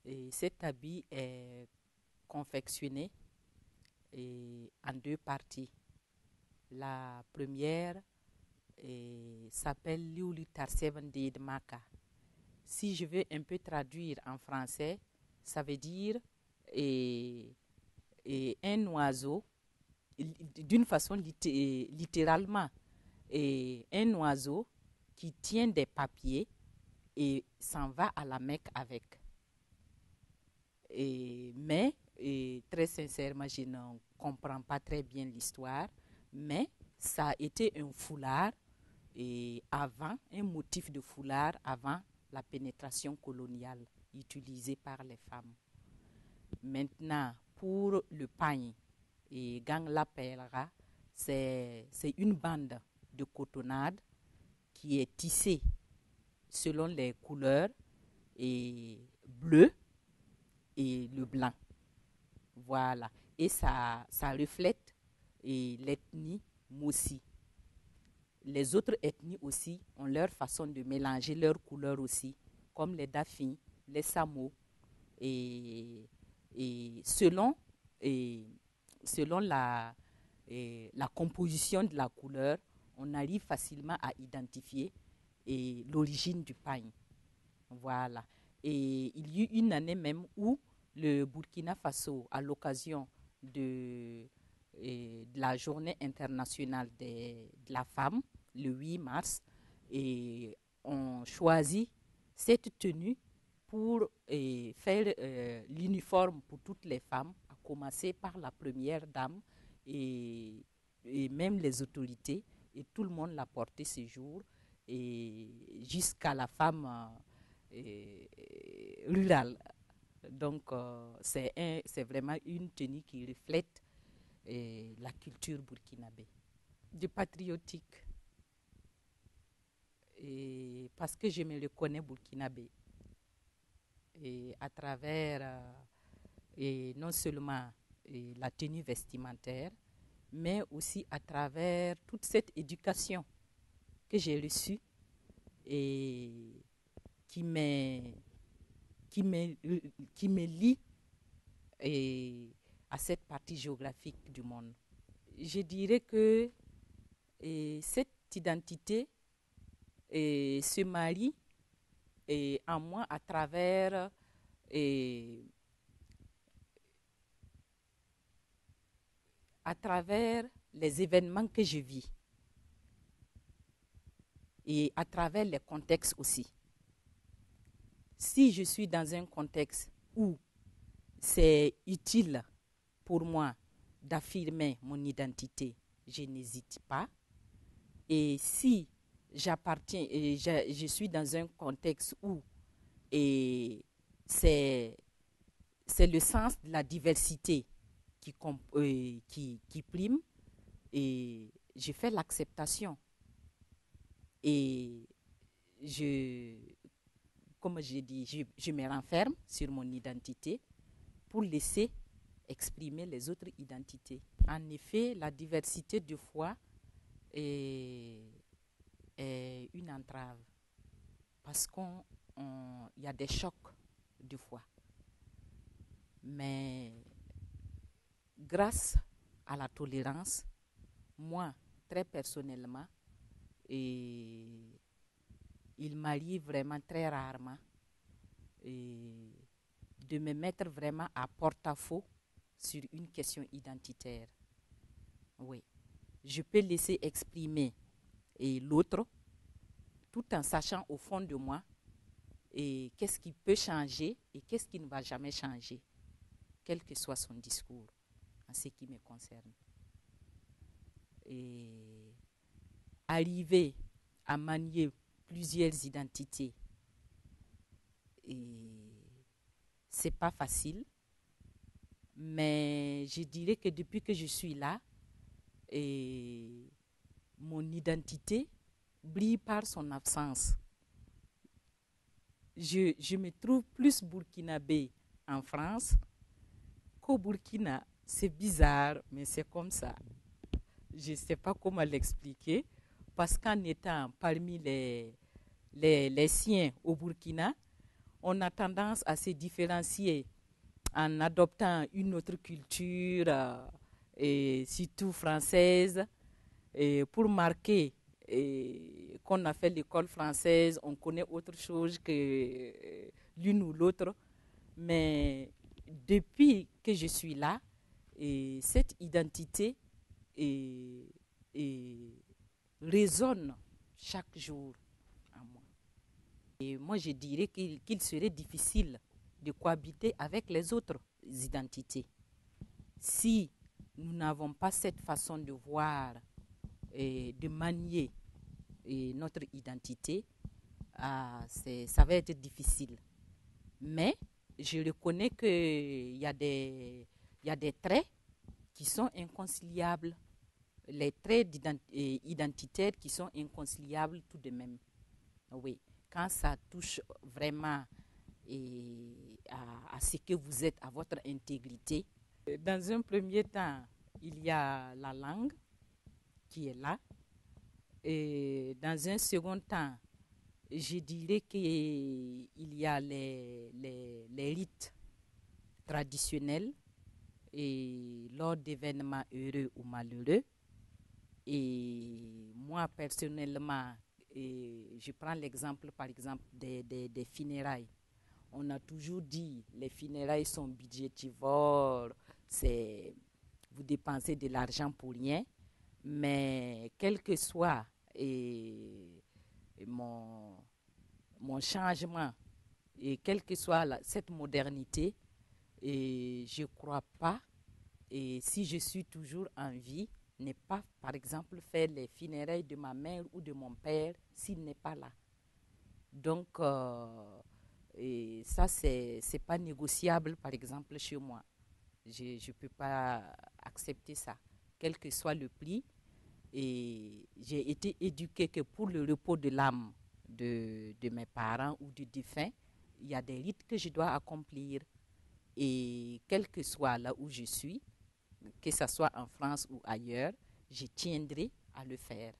Et cet habit est confectionné en deux parties. La première s'appelle Liuli Tarsevan de Maka. Si je veux un peu traduire en français, ça veut dire un oiseau, d'une façon littéralement, un oiseau qui tient des papiers et s'en va à la Mecque avec. Mais très sincèrement, je ne comprends pas très bien l'histoire, mais ça a été un foulard avant, un motif de foulard avant la pénétration coloniale utilisée par les femmes. Maintenant, pour le pagne, et Gang l'appellera, c'est une bande de cotonnade qui est tissée selon les couleurs et bleu et le blanc. Voilà. Et ça reflète l'ethnie Moussi. Les autres ethnies aussi ont leur façon de mélanger leurs couleurs aussi, comme les Dafins, les Samo. Et selon la composition de la couleur, on arrive facilement à identifier l'origine du pagne. Voilà. Et il y eut une année même où le Burkina Faso, à l'occasion de la journée internationale de la femme, le 8 mars, et on choisit cette tenue pour faire l'uniforme pour toutes les femmes, à commencer par la première dame et même les autorités. Et tout le monde l'a porté ce jour, et jusqu'à la femme rurale. Donc, c'est vraiment une tenue qui reflète la culture burkinabé. Du patriotique, parce que je me reconnais burkinabé. Et à travers non seulement la tenue vestimentaire, mais aussi à travers toute cette éducation que j'ai reçue et qui me lie à cette partie géographique du monde. Je dirais que cette identité se marie en moi à travers les événements que je vis et à travers les contextes aussi. Si je suis dans un contexte où c'est utile pour moi d'affirmer mon identité, je n'hésite pas. Et si j'appartiens, je suis dans un contexte où c'est le sens de la diversité qui prime, et je fais l'acceptation. Et comme j'ai dit, je me renferme sur mon identité pour laisser exprimer les autres identités. En effet, la diversité de foi est une entrave parce qu'il y a des chocs de foi. Mais grâce à la tolérance, moi, très personnellement, il m'arrive vraiment très rarement de me mettre vraiment à porte-à-faux sur une question identitaire. Oui, je peux laisser exprimer l'autre tout en sachant au fond de moi qu'est-ce qui peut changer et qu'est-ce qui ne va jamais changer, quel que soit son discours, en ce qui me concerne. Et arriver à manier plusieurs identités, c'est pas facile, mais je dirais que depuis que je suis là, mon identité brille par son absence. Je me trouve plus burkinabé en France qu'au Burkina. C'est bizarre, mais c'est comme ça. Je ne sais pas comment l'expliquer, parce qu'en étant parmi les siens au Burkina, on a tendance à se différencier en adoptant une autre culture, et surtout française, et pour marquer qu'on a fait l'école française, on connaît autre chose que l'une ou l'autre. Mais depuis que je suis là, et cette identité et, et résonne chaque jour en moi. Et moi, je dirais qu'il serait difficile de cohabiter avec les autres identités. Si nous n'avons pas cette façon de voir et de manier notre identité, ça va être difficile. Mais je reconnais qu'il y a des traits qui sont inconciliables, les traits identitaires qui sont inconciliables tout de même. Oui, quand ça touche vraiment à ce que vous êtes, à votre intégrité. Dans un premier temps, il y a la langue qui est là. Et dans un second temps, je dirais qu'il y a les rites traditionnels et lors d'événements heureux ou malheureux. Et moi, personnellement, je prends l'exemple, par exemple, des funérailles. On a toujours dit les funérailles sont budgétivores, vous dépensez de l'argent pour rien, mais quel que soit mon, mon changement et quelle que soit cette modernité, je ne crois pas, et si je suis toujours en vie, n'est pas, par exemple, faire les funérailles de ma mère ou de mon père s'il n'est pas là. Donc, et ça, c'est pas négociable, par exemple, chez moi. Je ne peux pas accepter ça, quel que soit le prix. Et j'ai été éduquée que pour le repos de l'âme de mes parents ou du défunt, il y a des rites que je dois accomplir. Et quel que soit là où je suis, que ce soit en France ou ailleurs, je tiendrai à le faire.